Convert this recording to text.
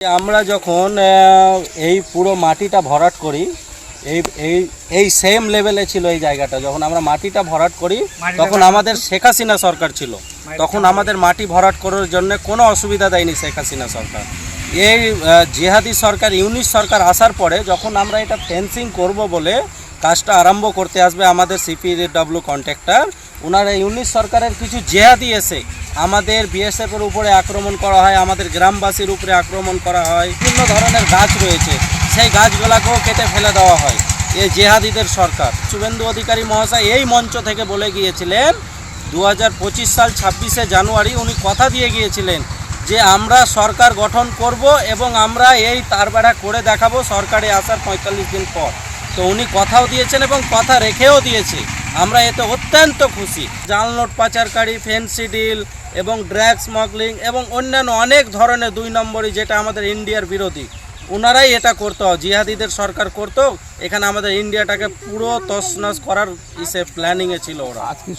আমরা যখন এই পুরো মাটিটা ভরাট করি, এই এই এই সেম লেভেলে ছিল এই জায়গাটা। যখন আমরা মাটিটা ভরাট করি তখন আমাদের শেখ হাসিনা সরকার ছিল, তখন আমাদের মাটি ভরাট করার জন্য কোনো অসুবিধা দেয়নি শেখ হাসিনা সরকার। এই জিহাদি সরকার, ইউনিশ সরকার আসার পরে যখন আমরা এটা ফেন্সিং করব বলে কাজটা আরম্ভ করতে আসবে আমাদের সিপিডব্লিউ কন্ট্রাক্টর, ওনারা ইউনিশ সরকারের কিছু জিহাদি এসে আমাদের বিএসএফের উপরে আক্রমণ করা হয়, আমাদের গ্রামবাসীর উপরে আক্রমণ করা হয়। বিভিন্ন ধরনের গাছ রয়েছে, সেই গাছগুলাকেও কেটে ফেলে দেওয়া হয় এই জেহাদিদের সরকার। শুভেন্দু অধিকারী মহাশয় এই মঞ্চ থেকে বলে গিয়েছিলেন 2025 সাল 26শে জানুয়ারি উনি কথা দিয়ে গিয়েছিলেন যে আমরা সরকার গঠন করব এবং আমরা এই তারবেড়া করে দেখাবো সরকারে আসার 45 দিন পর। তো উনি কথাও দিয়েছেন এবং কথা রেখেও দিয়েছে। আমরা এতে অত্যন্ত খুশি। জাল নোট পাচারকারী, ফেন্সি ডিল এবং ড্রাগ স্মাগলিং এবং অন্যান্য অনেক ধরনের 2 নম্বরই যেটা আমাদের ইন্ডিয়ার বিরোধী, ওনারাই এটা করতো। জিহাদিদের সরকার করতো, এখানে আমাদের ইন্ডিয়াটাকে পুরো তছনছ করার প্ল্যানিংয়ে ছিল ওরা।